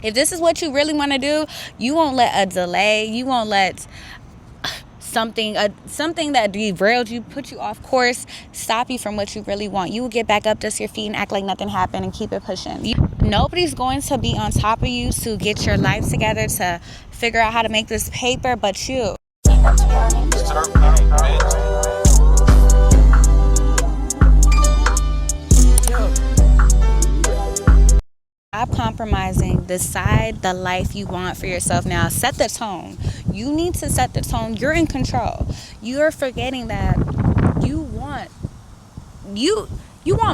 If this is what you really want to do, you won't let a delay, you won't let something that derailed you, put you off course, stop you from what you really want. You will get back up, dust your feet, and act like nothing happened and keep it pushing. Nobody's going to be on top of you to get your life together, to figure out how to make this paper, but you. Stop compromising. Decide the life you want for yourself now. Set the tone. You need to set the tone. You're in control. You're forgetting that you want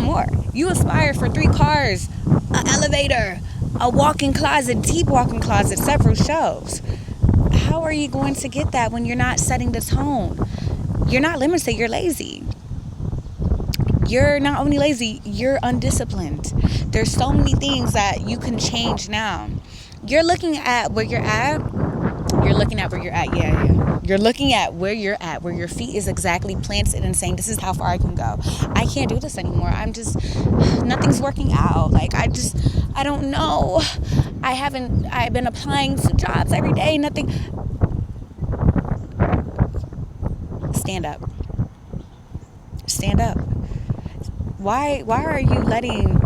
more. You aspire for 3 cars, an elevator, a walk-in closet, deep walk-in closet, several shelves. How are you going to get that when you're not setting the tone? You're not limited. You're lazy. You're not only lazy, you're undisciplined. There's so many things that you can change now. You're looking at where you're at. You're looking at where you're at. Yeah. You're looking at where you're at, where your feet is exactly planted and saying, this is how far I can go. I can't do this anymore. Nothing's working out. I don't know. I've been applying to jobs every day. Nothing. Stand up. Stand up. Why are you letting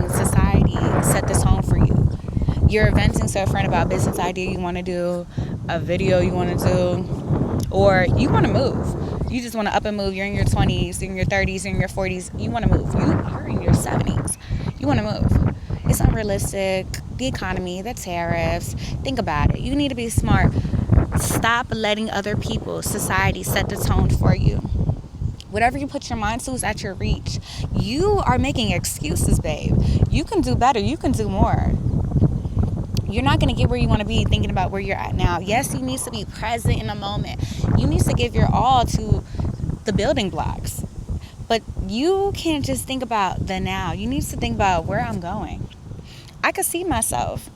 society set the tone for you? You're venting to a friend about a business idea you want to do, a video you want to do, or you want to move. You just want to up and move. You're in your 20s, you're in your 30s, you're in your 40s. You want to move. You're in your 70s. You want to move. It's unrealistic. The economy, the tariffs. Think about it. You need to be smart. Stop letting other people, society, set the tone for you. Whatever you put your mind to is at your reach. You are making excuses, babe. You can do better. You can do more. You're not going to get where you want to be thinking about where you're at now. Yes, you need to be present in the moment. You need to give your all to the building blocks. But you can't just think about the now. You need to think about where I'm going. I could see myself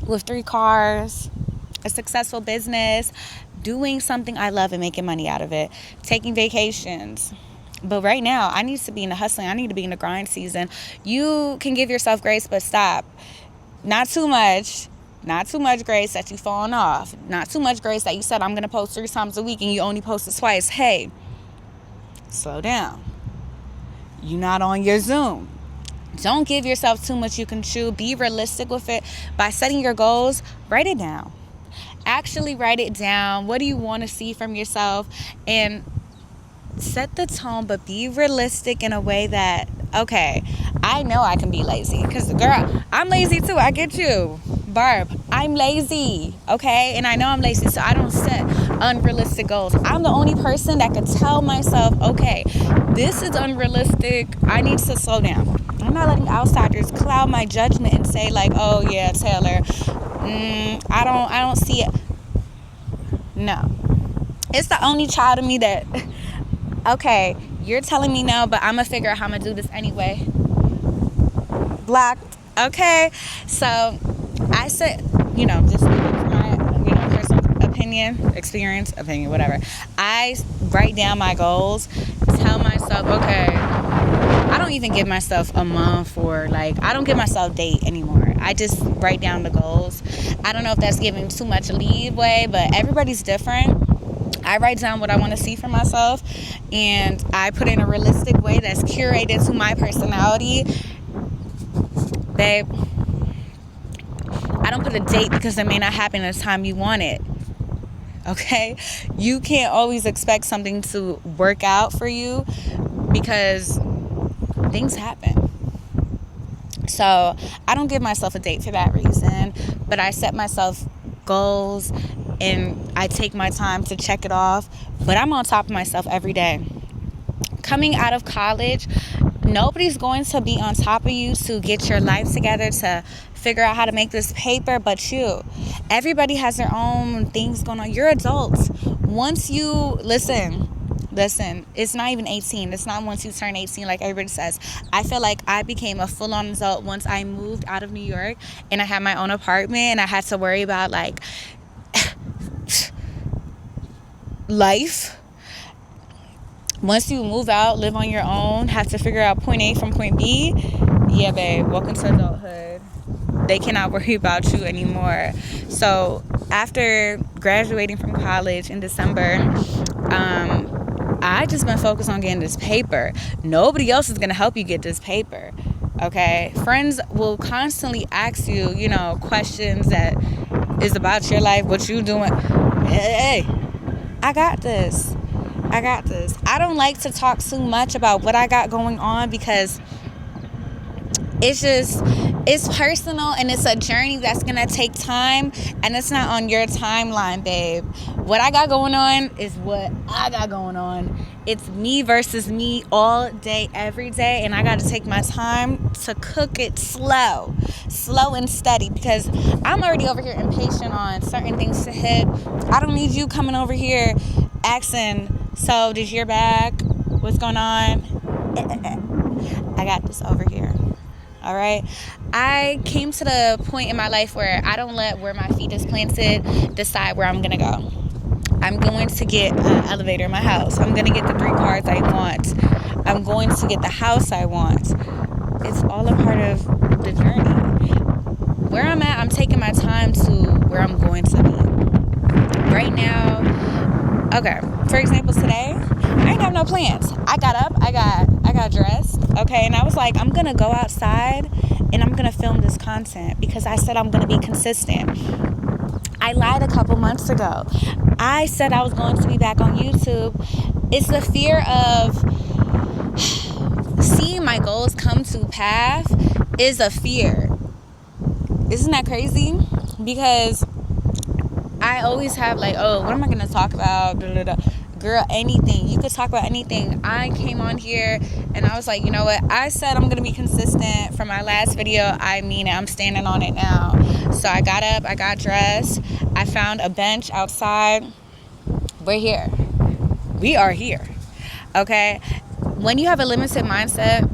with 3 cars, a successful business, doing something I love and making money out of it, taking vacations. But right now, I need to be in the hustling. I need to be in the grind season. You can give yourself grace, but stop. Not too much. Not too much grace that you falling off. Not too much grace that you said, I'm going to post 3 times a week and you only posted twice. Hey, slow down. You're not on your Zoom. Don't give yourself too much you can chew. Be realistic with it. By setting your goals, write it down. Actually write it down. What do you want to see from yourself? And set the tone, but be realistic in a way that, okay, I know I can be lazy. Because, girl, I'm lazy too. I get you. Barb, I'm lazy, okay? And I know I'm lazy, so I don't set unrealistic goals. I'm the only person that can tell myself, okay, this is unrealistic. I need to slow down. I'm not letting outsiders cloud my judgment and say, like, oh, yeah, Taylor, I don't see it. No. It's the only child of me that, okay, you're telling me no, but I'm going to figure out how I'm going to do this anyway. Blocked. Okay. So I said, just speaking from my, personal opinion, whatever. I write down my goals, tell myself, okay, I don't even give myself a month or I don't give myself a date anymore. I just write down the goals. I don't know if that's giving too much leeway, but everybody's different. I write down what I want to see for myself, and I put in a realistic way that's curated to my personality. Babe, I don't put a date because it may not happen at the time you want it. Okay? You can't always expect something to work out for you because things happen. So I don't give myself a date for that reason, but I set myself goals and I take my time to check it off, but I'm on top of myself every day. Coming out of college, nobody's going to be on top of you to get your life together, to figure out how to make this paper, but you. Everybody has their own things going on. You're adults. Once you listen, it's not even 18. It's not once you turn 18 like everybody says. I feel like I became a full-on adult once I moved out of New York and I had my own apartment and I had to worry about life. Once you move out, live on your own, have to figure out point A from point B, yeah, babe, welcome to adulthood. They cannot worry about you anymore. So after graduating from college in December, I just been focused on getting this paper. Nobody else is gonna help you get this paper. Okay, friends will constantly ask you, questions that is about your life, what you doing. Hey, I got this. I don't like to talk too much about what I got going on because it's personal and it's a journey that's gonna take time, and it's not on your timeline, babe. What I got going on is what I got going on. It's me versus me all day, every day, and I gotta take my time to cook it slow and steady, because I'm already over here impatient on certain things to hit. I don't need you coming over here asking, so did your bag? What's going on? I got this over here. All right. I came to the point in my life where I don't let where my feet is planted decide where I'm going to go. I'm going to get an elevator in my house. I'm going to get the 3 cars I want. I'm going to get the house I want. It's all a part of the journey. Where I'm at, I'm taking my time to where I'm going to be. Right now, okay, for example, today, I didn't have no plans. I got up, I got dressed, okay, and I was like, I'm going to go outside and I'm going to film this content because I said I'm going to be consistent. I lied a couple months ago. I said I was going to be back on YouTube. It's the fear of seeing my goals come to pass is a fear. Isn't that crazy? Because I always have like, oh, what am I going to talk about? Girl, anything. You could talk about anything. I came on here and I was like, you know what? I said I'm going to be consistent from my last video. I mean it. I'm standing on it now. So I got up. I got dressed. I found a bench outside. We're here. We are here. Okay? When you have a limited mindset,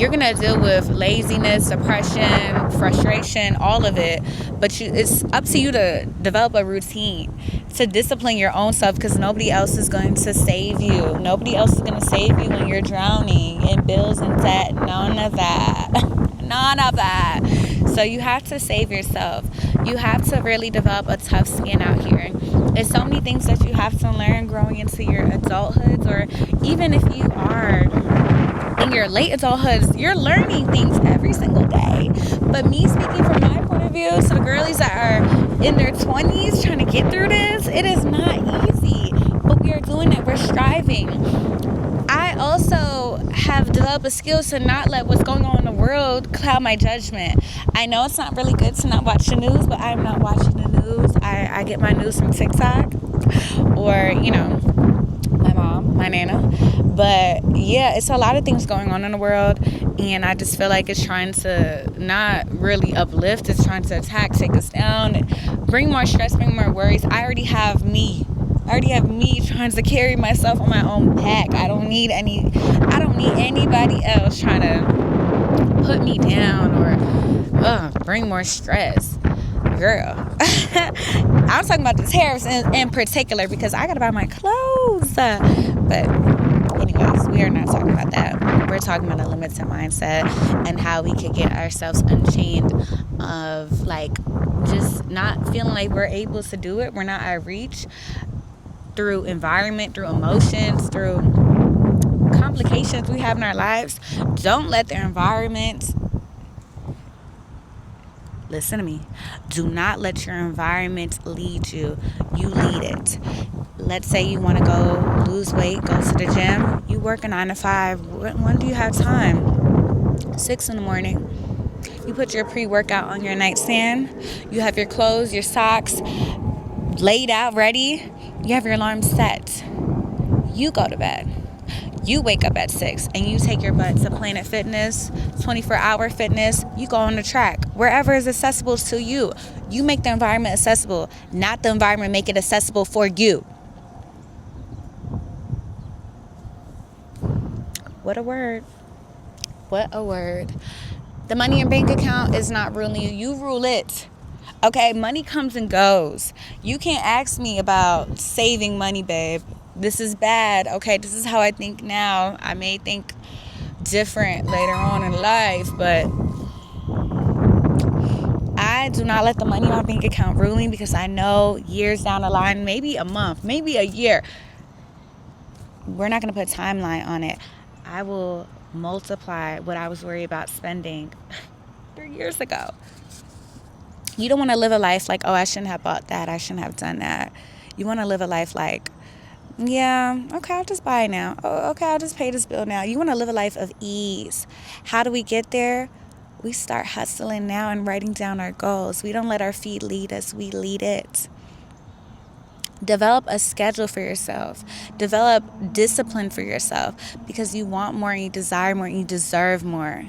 you're going to deal with laziness, depression, frustration, all of it. But it's up to you to develop a routine, to discipline your own self, because nobody else is going to save you. Nobody else is going to save you when you're drowning in bills and debt. None of that. None of that. So you have to save yourself. You have to really develop a tough skin out here. There's so many things that you have to learn growing into your adulthoods, or even if you are in your late adulthoods, you're learning things every single day. But me speaking from my point of view, to the girlies that are in their 20s trying to get through this, it is not easy. But we are doing it. We're striving. I also have developed a skill to not let what's going on in the world cloud my judgment. I know it's not really good to not watch the news, but I'm not watching the news. I get my news from TikTok or, my mom, my Nana. But yeah, it's a lot of things going on in the world, and I just feel like it's trying to not really uplift. It's trying to attack, take us down, bring more stress, bring more worries. I already have me trying to carry myself on my own back. I don't need anybody else trying to put me down or bring more stress. Girl, I'm talking about the tariffs in particular, because I gotta buy my clothes. But anyways, we are not talking about that. We're talking about a limited mindset and how we could get ourselves unchained of like just not feeling like we're able to do it. We're not at reach through environment, through emotions, through complications we have in our lives. Don't let the environment, listen to me, do not let your environment lead you. You lead it. Let's say you want to go lose weight, go to the gym. You work a 9 to 5. When do you have time? 6 in the morning. You put your pre-workout on your nightstand. You have your clothes, your socks laid out, ready. You have your alarm set. You go to bed. You wake up at 6 and you take your butt to Planet Fitness, 24-hour fitness. You go on the track, wherever is accessible to you. You make the environment accessible, not the environment make it accessible for you. What a word. What a word. The money in bank account is not ruling you. You rule it. Okay, money comes and goes. You can't ask me about saving money, babe. This is bad. Okay, this is how I think now. I may think different later on in life, but I do not let the money in my bank account rule me, because I know years down the line, maybe a month, maybe a year, we're not going to put a timeline on it, I will multiply what I was worried about spending 3 years ago. You don't want to live a life like, oh, I shouldn't have bought that, I shouldn't have done that. You want to live a life like, yeah, okay, I'll just buy it now. Oh, okay, I'll just pay this bill now. You want to live a life of ease. How do we get there? We start hustling now and writing down our goals. We don't let our feet lead us, we lead it. Develop a schedule for yourself. Develop discipline for yourself, because you want more and you desire more and you deserve more.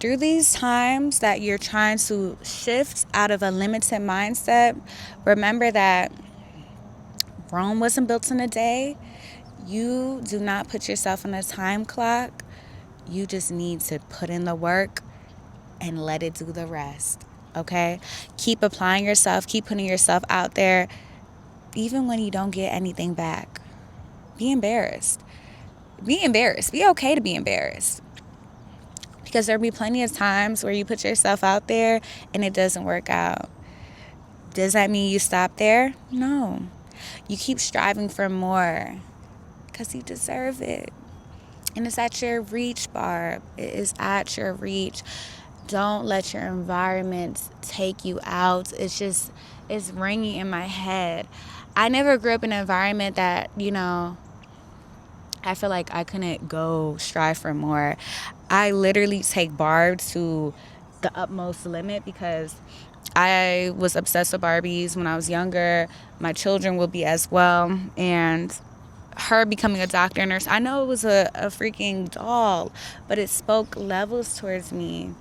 Through these times that you're trying to shift out of a limited mindset, remember that Rome wasn't built in a day. You do not put yourself on a time clock. You just need to put in the work and let it do the rest, okay? Keep applying yourself. Keep putting yourself out there, even when you don't get anything back. Be embarrassed. Be embarrassed. Be okay to be embarrassed. Because there'll be plenty of times where you put yourself out there and it doesn't work out. Does that mean you stop there? No. You keep striving for more, because you deserve it. And it's at your reach, Barb. It is at your reach. Don't let your environment take you out. It's ringing in my head. I never grew up in an environment that, I feel like I couldn't go strive for more. I literally take Barb to the utmost limit, because I was obsessed with Barbies when I was younger. My children will be as well. And her becoming a doctor and nurse, I know it was a freaking doll, but it spoke levels towards me.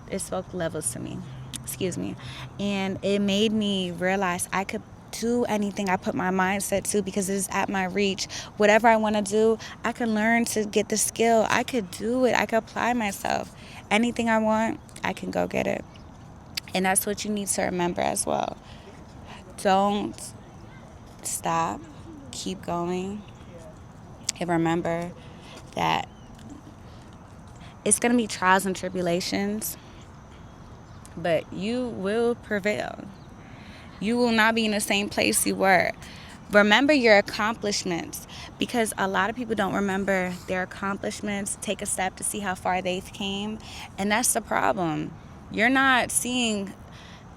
It spoke levels to me. Excuse me. And it made me realize I could do anything I put my mindset to, because it is at my reach. Whatever I want to do, I can learn to get the skill. I could do it. I could apply myself. Anything I want, I can go get it. And that's what you need to remember as well. Don't stop. Keep going. And remember that it's going to be trials and tribulations, but you will prevail. You will not be in the same place you were. Remember your accomplishments, because a lot of people don't remember their accomplishments, take a step to see how far they've came, and that's the problem. You're not seeing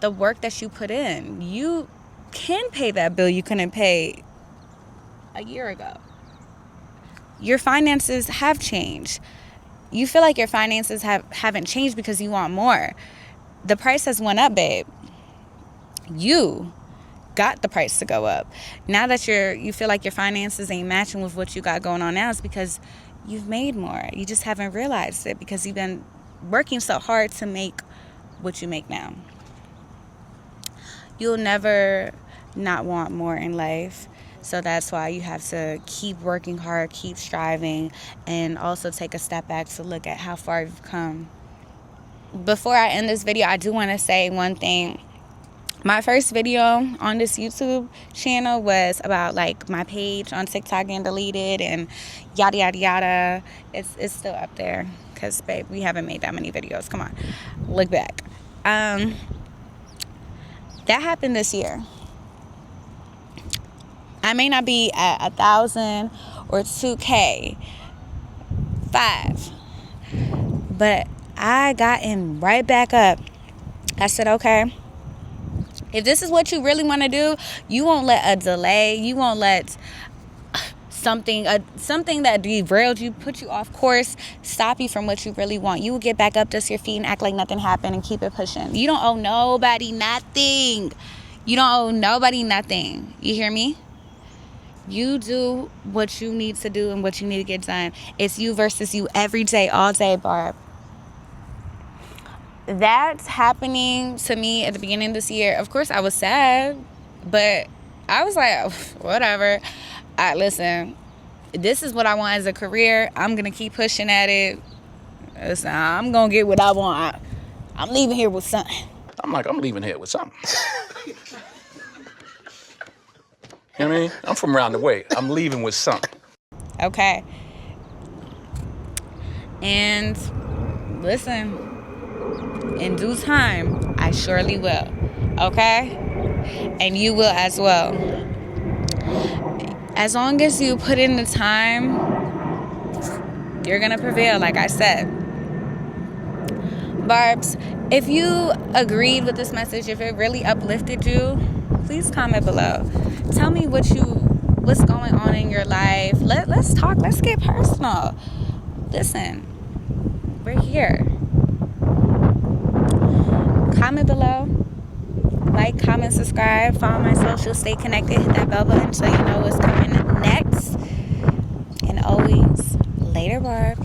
the work that you put in. You can pay that bill you couldn't pay a year ago. Your finances have changed. You feel like your finances haven't changed because you want more. The price has went up, babe. You got the price to go up. Now that you feel like your finances ain't matching with what you got going on now, it's because you've made more. You just haven't realized it, because you've been working so hard to make what you make now. You'll never not want more in life. So that's why you have to keep working hard, keep striving, and also take a step back to look at how far you've come. Before I end this video, I do want to say one thing. My first video on this YouTube channel was about like my page on TikTok getting deleted and yada yada yada. It's still up there, because babe, we haven't made that many videos. Come on, look back. That happened this year. I may not be at 1,000 or 2K, 5, but I got in right back up. I said, okay, if this is what you really want to do, you won't let a delay, you won't let something that derailed you, put you off course, stop you from what you really want. You will get back up, dust your feet, and act like nothing happened and keep it pushing. You don't owe nobody nothing. You don't owe nobody nothing. You hear me? You do what you need to do and what you need to get done. It's you versus you every day, all day, Barb. That's happening to me at the beginning of this year. Of course, I was sad, but I was like, whatever. Listen, this is what I want as a career. I'm going to keep pushing at it. Listen, I'm going to get what I want. I'm leaving here with something. I'm leaving here with something. You know what I mean? I'm from around the way. I'm leaving with something. Okay. And listen, in due time, I surely will. Okay? And you will as well. As long as you put in the time, you're going to prevail, like I said. Barbs, if you agreed with this message, if it really uplifted you, please comment below. Tell me what's going on in your life. Let's talk. Let's get personal. Listen, we're here. Comment below. Like, comment, subscribe. Follow my socials. Stay connected. Hit that bell button so you know what's coming next. And always, later, Barbs.